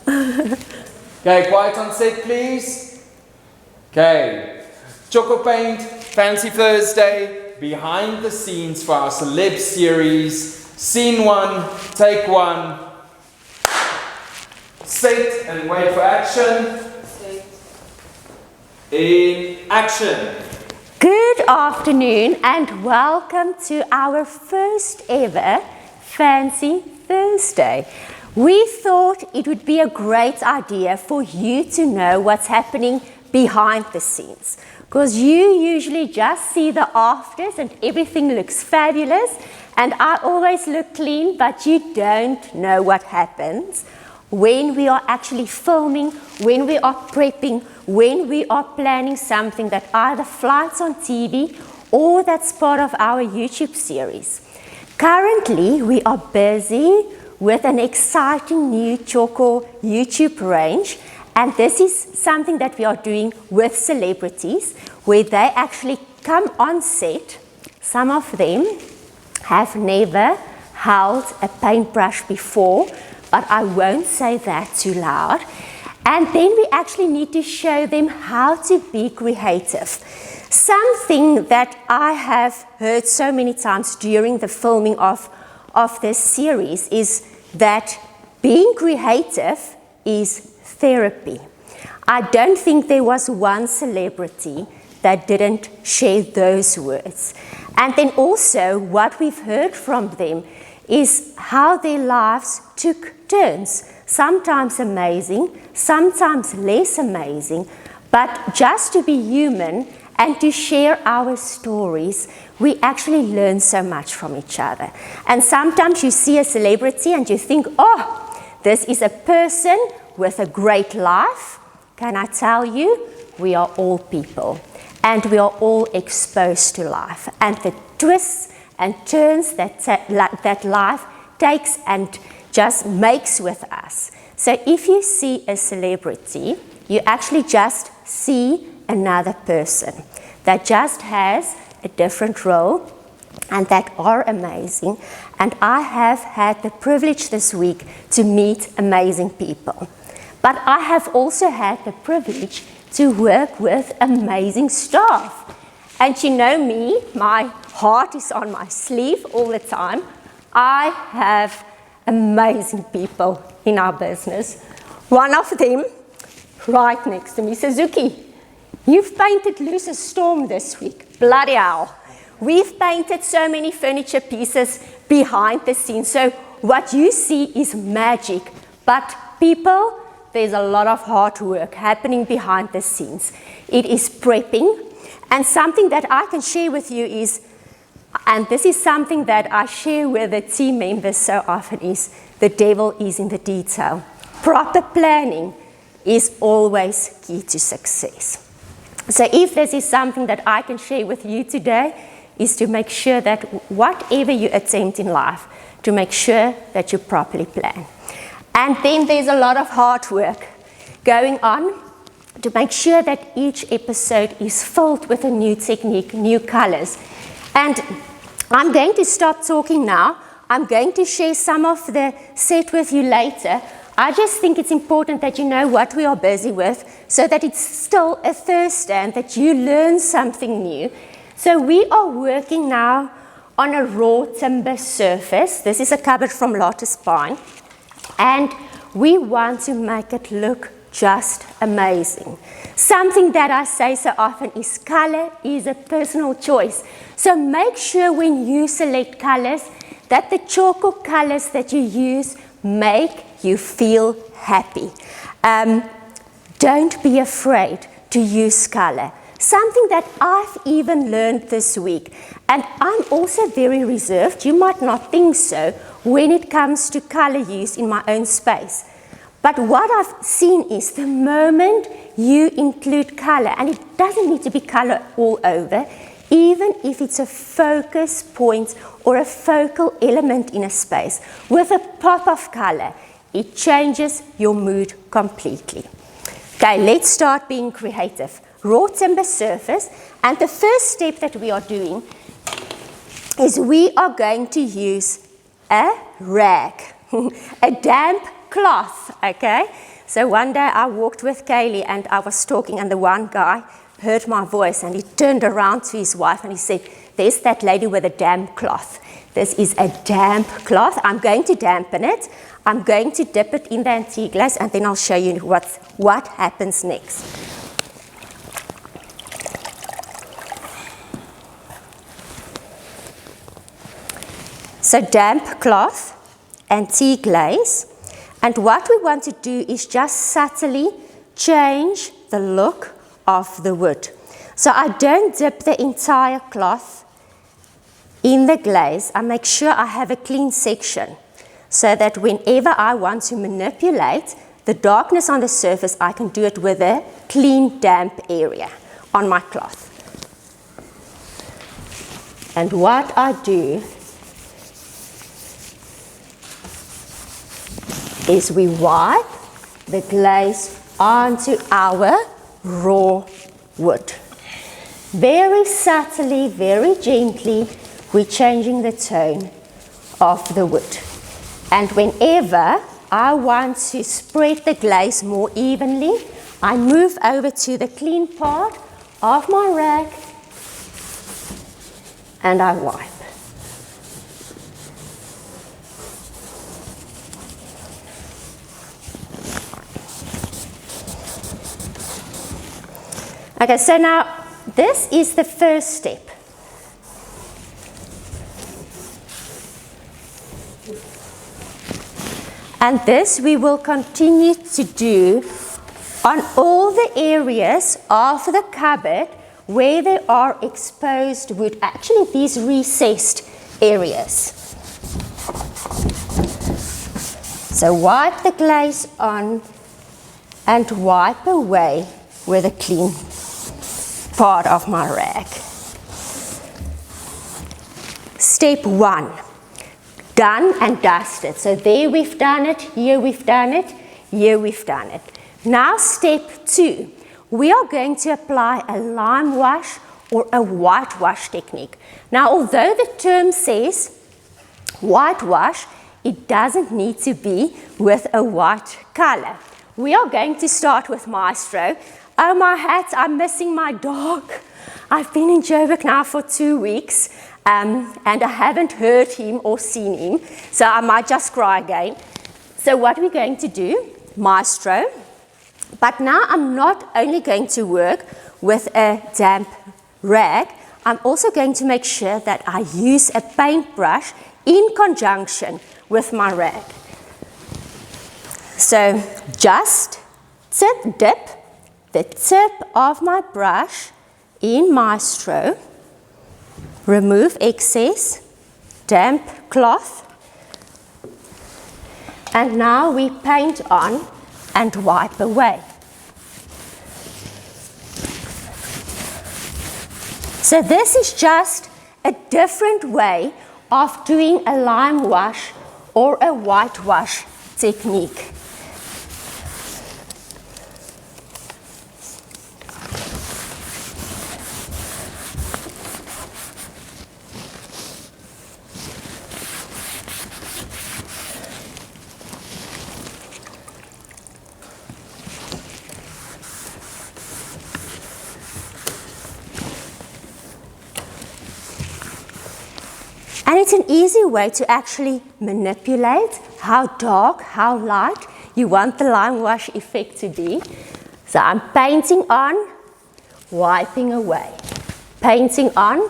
Okay, quiet on set, please. Okay. Tjhoko Paint, Fancy Thursday, behind the scenes for our Celeb series. Scene 1, take 1. Set and wait for action. Set. In action. Good afternoon and welcome to our first ever Fancy Thursday. We thought it would be a great idea for you to know what's happening behind the scenes, because you usually just see the afters and everything looks fabulous, and I always look clean, but you don't know what happens when we are actually filming, when we are prepping, when we are planning something that either flies on TV or that's part of our YouTube series. Currently, we are busy with an exciting new Tjhoko YouTube range, and this is something that we are doing with celebrities where they actually come on set. Some of them have never held a paintbrush before, but I won't say that too loud. And then we actually need to show them how to be creative. Something that I have heard so many times during the filming of this series is that being creative is therapy. I don't think there was one celebrity that didn't share those words. And then also what we've heard from them is how their lives took turns, sometimes amazing, sometimes less amazing, but just to be human and to share our stories, we actually learn so much from each other. And sometimes you see a celebrity and you think, oh, this is a person with a great life. Can I tell you, we are all people and we are all exposed to life. And the twists and turns that life takes and just makes with us. So if you see a celebrity, you actually just see another person that just has a different role and that are amazing. And I have had the privilege this week to meet amazing people. But I have also had the privilege to work with amazing staff. And you know me, my heart is on my sleeve all the time. I have amazing people in our business. One of them, right next to me, Suzuki. You've painted Loose a Storm this week. Bloody hell. We've painted so many furniture pieces behind the scenes. So what you see is magic. But people, there's a lot of hard work happening behind the scenes. It is prepping. And something that I can share with you is, and this is something that I share with the team members so often, is the devil is in the detail. Proper planning is always key to success. So if this is something that I can share with you today, is to make sure that whatever you attempt in life, to make sure that you properly plan. And then there's a lot of hard work going on to make sure that each episode is filled with a new technique, new colors. And I'm going to stop talking now. I'm going to share some of the set with you later. I just think it's important that you know what we are busy with so that it's still a Thursday and that you learn something new. So we are working now on a raw timber surface. This is a cupboard from Lotus Pine. And we want to make it look just amazing. Something that I say so often is color is a personal choice. So make sure when you select colors that the Tjhoko colors that you use make you feel happy. Don't be afraid to use color. Something that I've even learned this week, and I'm also very reserved, you might not think so, when it comes to color use in my own space. But what I've seen is the moment you include color, and it doesn't need to be color all over, even if it's a focus point or a focal element in a space, with a pop of color, it changes your mood completely. Okay, let's start being creative. Raw timber surface, and the first step that we are doing is we are going to use a rag, a damp cloth, okay? So one day I walked with Kaylee and I was talking, and the one guy heard my voice and he turned around to his wife and he said, there's that lady with a damp cloth. This is a damp cloth. I'm going to dampen it. I'm going to dip it in the antique glaze, and then I'll show you what happens next. So damp cloth, antique glaze, and what we want to do is just subtly change the look of the wood. So I don't dip the entire cloth in the glaze. I make sure I have a clean section so that whenever I want to manipulate the darkness on the surface, I can do it with a clean, damp area on my cloth. And what I do is we wipe the glaze onto our raw wood. Very subtly, very gently, we're changing the tone of the wood. And whenever I want to spread the glaze more evenly, I move over to the clean part of my rag and I wipe. Okay, so now this is the first step. And this we will continue to do on all the areas of the cupboard where there are exposed wood, actually these recessed areas. So wipe the glaze on and wipe away with a clean part of my rag. Step 1, done and dusted. So there we've done it, here we've done it, here we've done it. Now step 2, we are going to apply a lime wash or a whitewash technique. Now although the term says whitewash, it doesn't need to be with a white color. We are going to start with Maestro. Oh my hat, I'm missing my dog. I've been in Joburg now for 2 weeks and I haven't heard him or seen him, so I might just cry again. So what we're going to do, Maestro, but now I'm not only going to work with a damp rag, I'm also going to make sure that I use a paintbrush in conjunction with my rag. So just dip the tip of my brush in Maestro, remove excess damp cloth, and now we paint on and wipe away. So this is just a different way of doing a lime wash or a whitewash technique. And it's an easy way to actually manipulate how dark, how light you want the lime wash effect to be. So I'm painting on, wiping away. Painting on.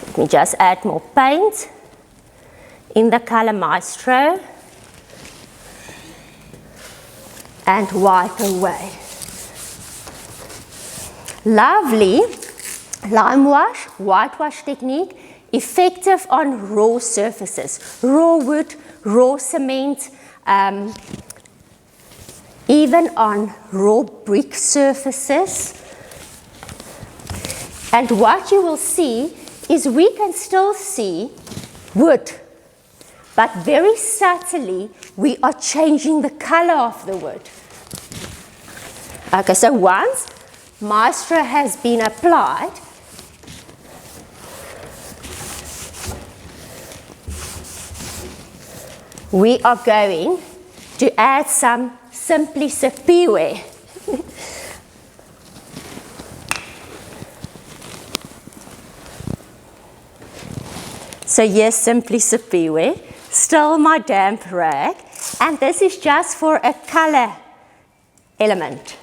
Let me just add more paint in the color Maestro. And wipe away. Lovely lime wash, whitewash technique. Effective on raw surfaces, raw wood, raw cement, even on raw brick surfaces. And what you will see is we can still see wood, but very subtly we are changing the color of the wood. Okay, so once Maestro has been applied, we are going to add some Simply Sipiwe. So here's Simply Sipiwe, still my damp rag, and this is just for a color element.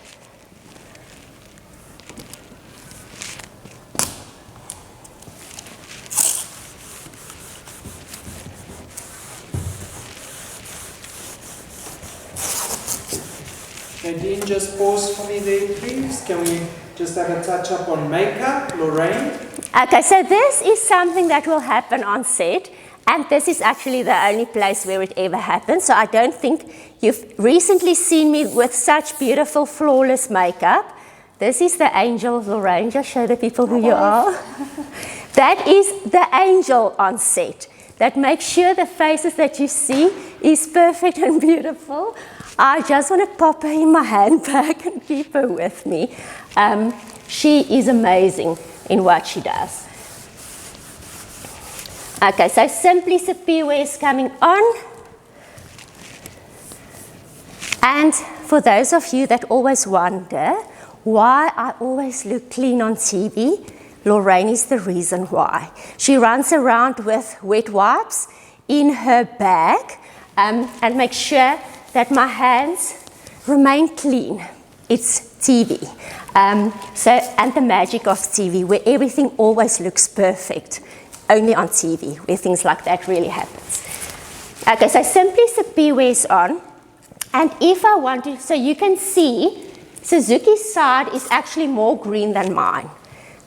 Nadine, just pause for me there, please. Can we just have a touch up on makeup, Lorraine? Okay, so this is something that will happen on set, and this is actually the only place where it ever happens. So I don't think you've recently seen me with such beautiful, flawless makeup. This is the angel, Lorraine. Just show the people who you are. That is the angel on set that makes sure the faces that you see is perfect and beautiful. I just want to pop her in my handbag and keep her with me. She is amazing in what she does. Okay, so Simply Sipiwe is coming on. And for those of you that always wonder why I always look clean on TV, Lorraine is the reason why. She runs around with wet wipes in her bag and makes sure that my hands remain clean. It's TV. And the magic of TV, where everything always looks perfect, only on TV, where things like that really happens. Okay, so Simply Sipiwe is on. And if I want to, so you can see, Suzuki's side is actually more green than mine.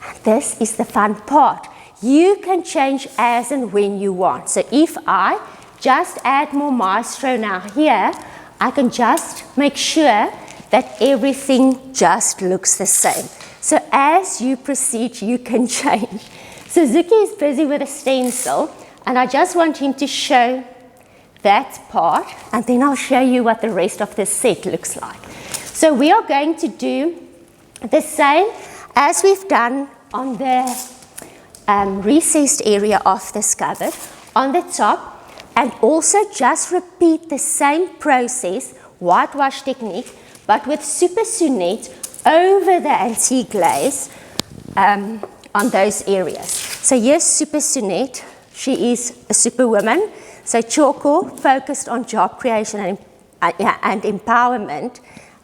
And this is the fun part. You can change as and when you want. So if I just add more maestro now here, I can just make sure that everything just looks the same. So as you proceed, you can change. Suzuki is busy with a stencil, and I just want him to show that part, and then I'll show you what the rest of the set looks like. So we are going to do the same as we've done on the recessed area of this cupboard on the top. And also just repeat the same process, whitewash technique, but with Super Sunette over the antique glaze on those areas. So here's Super Sunette. She is a superwoman. So Tjhoko focused on job creation and empowerment.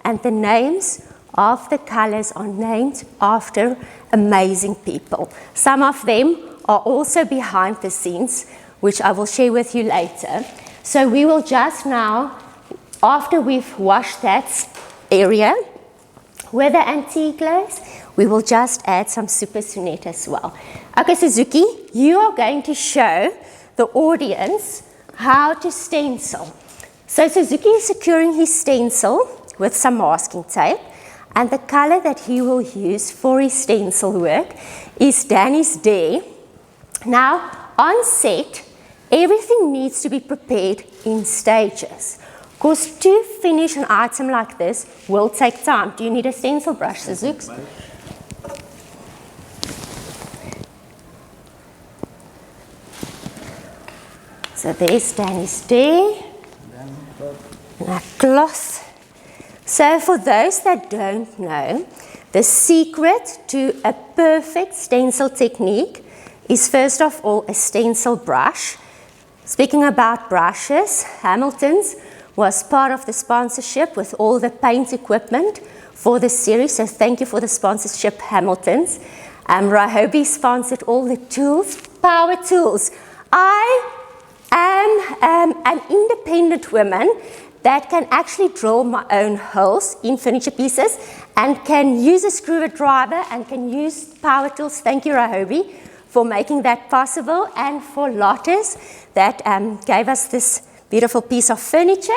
And the names of the colors are named after amazing people. Some of them are also behind the scenes, which I will share with you later. So we will just now, after we've washed that area with the antique glaze, we will just add some Super Sunette as well. Okay, Suzuki, you are going to show the audience how to stencil. So Suzuki is securing his stencil with some masking tape, and the color that he will use for his stencil work is Danny's Day. Now, on set, everything needs to be prepared in stages. Because to finish an item like this will take time. Do you need a stencil brush, Suzuki? So there's Danny's Day. And a cloth. So for those that don't know, the secret to a perfect stencil technique is first of all a stencil brush. Speaking about brushes, Hamilton's was part of the sponsorship with all the paint equipment for the series, so thank you for the sponsorship, Hamilton's. Rahobi sponsored all the tools, power tools. I am an independent woman that can actually drill my own holes in furniture pieces and can use a screwdriver and can use power tools. Thank you, Rahobi, for making that possible, and for Lottes that gave us this beautiful piece of furniture.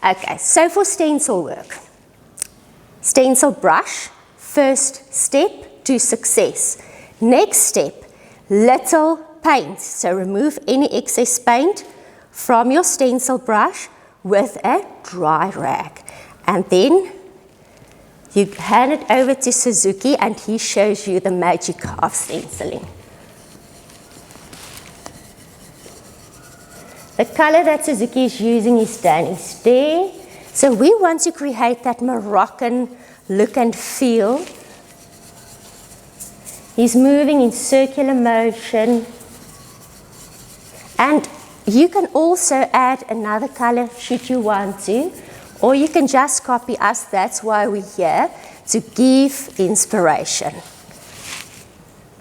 Okay, so for stencil work, stencil brush, first step to success. Next step, little paint. So remove any excess paint from your stencil brush with a dry rag. And then you hand it over to Suzuki and he shows you the magic of stenciling. The color that Suzuki is using is Danny's Day. So we want to create that Moroccan look and feel. He's moving in circular motion. And you can also add another color should you want to, or you can just copy us. That's why we're here, to give inspiration.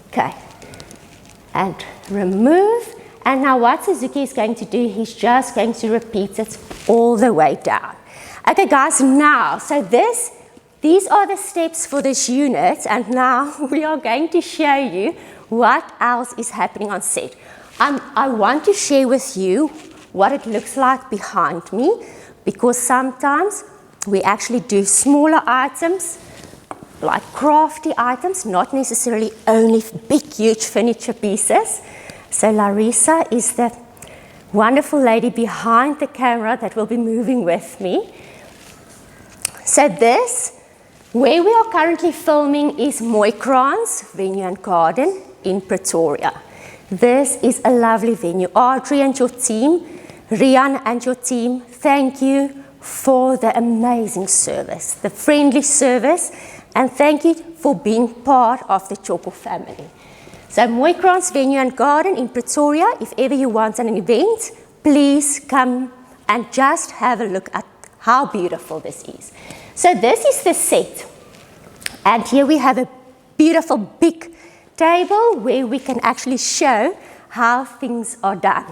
Okay. And remove. And now what Suzuki is going to do, he's just going to repeat it all the way down. Okay, guys, now, so these are the steps for this unit, and now we are going to show you what else is happening on set. I want to share with you what it looks like behind me, because sometimes we actually do smaller items, like crafty items, not necessarily only big, huge furniture pieces. So Larissa is the wonderful lady behind the camera that will be moving with me. So this, where we are currently filming, is Moikrans Venue and Garden in Pretoria. This is a lovely venue. Audrey and your team, Rian and your team, thank you for the amazing service, the friendly service, and thank you for being part of the Tjhoko family. So Moikrans Venue and Garden in Pretoria, if ever you want an event, please come and just have a look at how beautiful this is. So this is the set. And here we have a beautiful big table where we can actually show how things are done.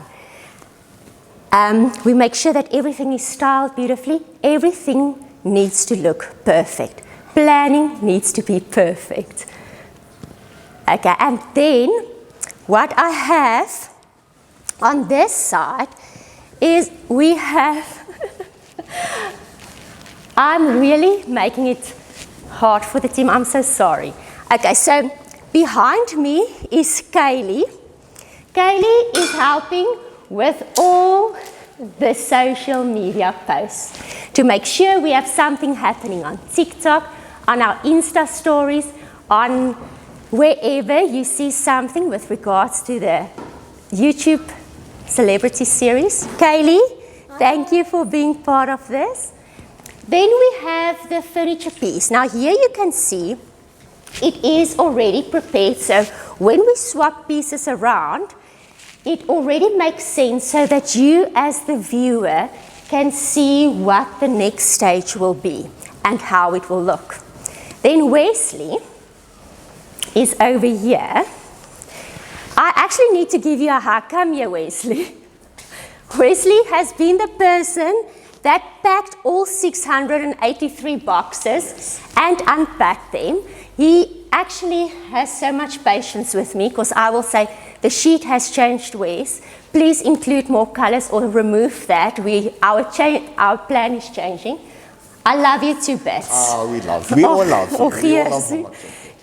We make sure that everything is styled beautifully. Everything needs to look perfect. Planning needs to be perfect. Okay, and then what I have on this side is we have, I'm really making it hard for the team, I'm so sorry. Okay, so behind me is Kaylee. Kaylee is helping with all the social media posts to make sure we have something happening on TikTok, on our Insta stories, on wherever you see something with regards to the YouTube celebrity series. Kaylee, thank you for being part of this. Then we have the furniture piece. Now here you can see it is already prepared. So when we swap pieces around, it already makes sense so that you as the viewer can see what the next stage will be and how it will look. Then Wesley is over here. I actually need to give you a hug. Come here, Wesley. Wesley has been the person that packed all 683 boxes and unpacked them. He actually has so much patience with me because I will say, the sheet has changed, Wes. Please include more colors or remove that. Our plan is changing. I love you too, Bets. Oh, we love you. We all love you. We all love you.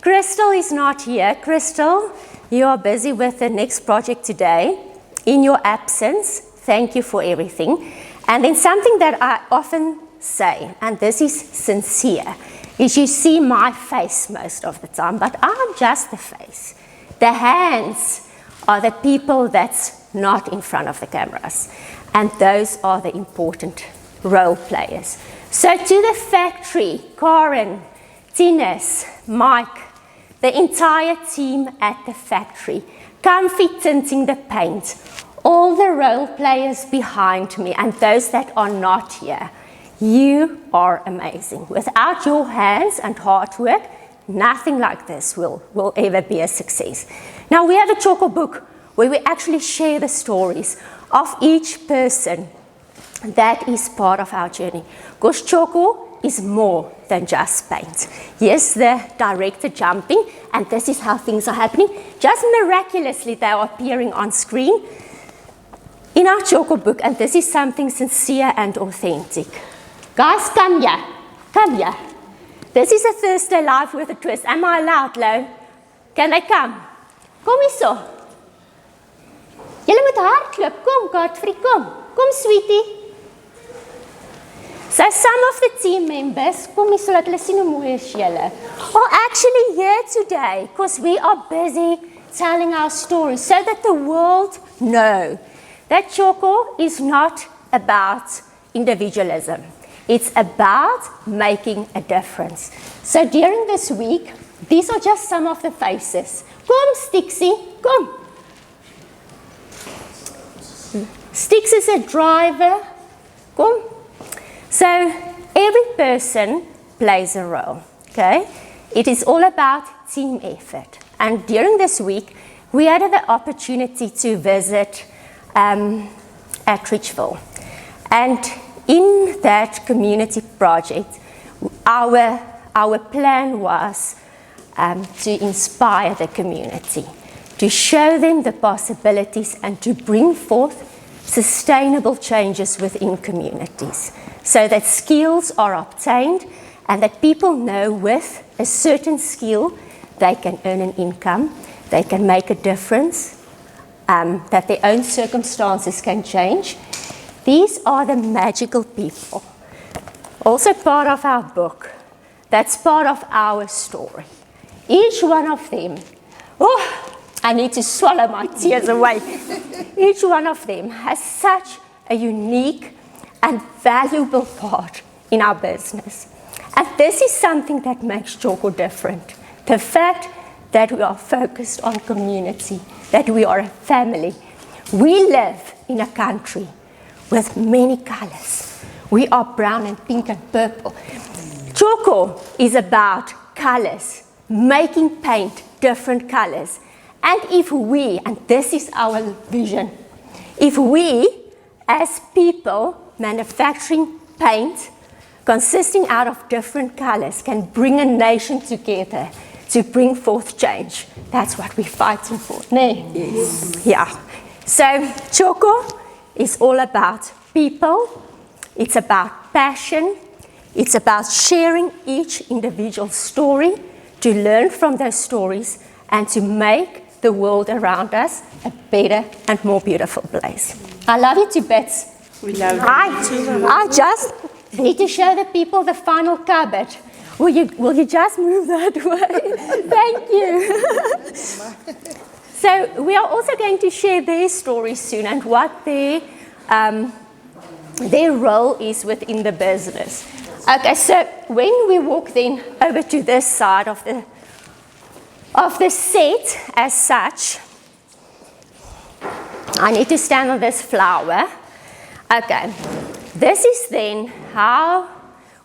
Crystal is not here. Crystal, you are busy with the next project today. In your absence, thank you for everything. And then something that I often say, and this is sincere, is you see my face most of the time, but I'm just the face. The hands are the people that's not in front of the cameras. And those are the important role players. So to the factory, Karen, Tinus, Mike, the entire team at the factory, comfy tinting the paint, all the role players behind me and those that are not here, you are amazing. Without your hands and hard work, nothing like this will ever be a success. Now we have a Tjhoko book where we actually share the stories of each person that is part of our journey. Because Tjhoko is more than just paint. Yes, the director jumping, and this is how things are happening. Just miraculously, they are appearing on screen in our Tjhoko book, and this is something sincere and authentic. Guys, come here. Come here. This is a Thursday Live with a twist. Am I allowed, Lo? Can they come? Kom hier so. Julle moet hardloop. Kom, Godfrey, kom. Kom, sweetie. So some of the team members, kom hier so dat hulle sien hoe mooi is julle, are actually here today because we are busy telling our story so that the world know that Tjhoko is not about individualism. It's about making a difference. So during this week, these are just some of the faces. Kom, Stixie, kom. Stix is a driver. Kom. So every person plays a role, okay? It is all about team effort. And during this week, we had the opportunity to visit at Richville. And in that community project, our plan was to inspire the community, to show them the possibilities and to bring forth sustainable changes within communities so that skills are obtained and that people know with a certain skill they can earn an income, they can make a difference, that their own circumstances can change. These are the magical people. Also part of our book. That's part of our story. Each one of them, I need to swallow my tears away. Each one of them has such a unique and valuable part in our business. And this is something that makes Tjhoko different. The fact that we are focused on community, that we are a family. We live in a country with many colors. We are brown and pink and purple. Tjhoko is about colors, making paint different colors. And if we, and this is our vision, if we as people manufacturing paint consisting out of different colors can bring a nation together to bring forth change, that's what we're fighting for. No? Yes. Yeah. So Tjhoko is all about people. It's about passion. It's about sharing each individual story, to learn from those stories and to make the world around us a better and more beautiful place. I love you to bits. We love you. I just need to show the people the final cupboard. Will you just move that way? Thank you. So we are also going to share their stories soon and what their role is within the business. Okay, so when we walk then over to this side of the set as such, I need to stand on this flower. Okay, this is then how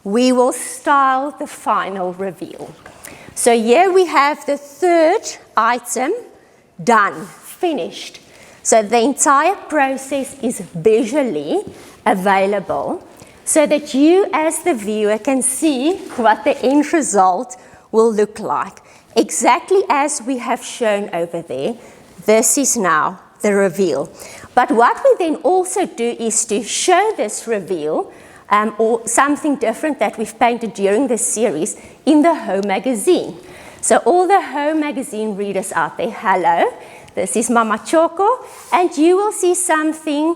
we will style the final reveal. So here we have the third item done, finished. So the entire process is visually available so that you as the viewer can see what the end result will look like. Exactly as we have shown over there, this is now the reveal. But what we then also do is to show this reveal or something different that we've painted during this series in the Home magazine. So all the Home magazine readers out there, hello, this is Mama Tjhoko, and you will see something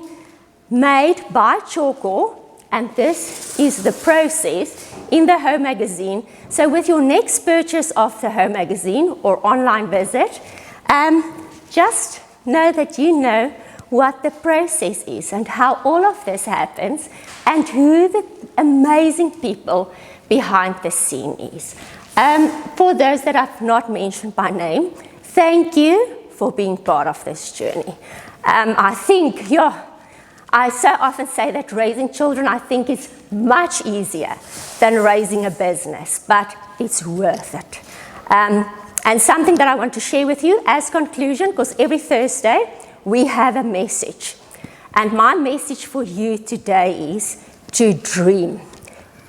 made by Tjhoko, and this is the process in the Home magazine. So with your next purchase of the Home magazine or online visit, just know that you know what the process is and how all of this happens and who the amazing people behind the scene is. For those that I've not mentioned by name, thank you for being part of this journey. I think, I so often say that raising children, I think, is much easier than raising a business, but it's worth it. And something that I want to share with you as conclusion, because every Thursday we have a message. And my message for you today is to dream.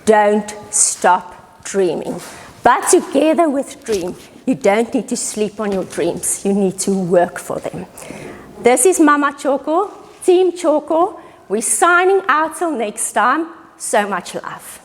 Don't stop dreaming. But together with dream, you don't need to sleep on your dreams. You need to work for them. This is Mama Tjhoko, Team Tjhoko. We're signing out till next time. So much love.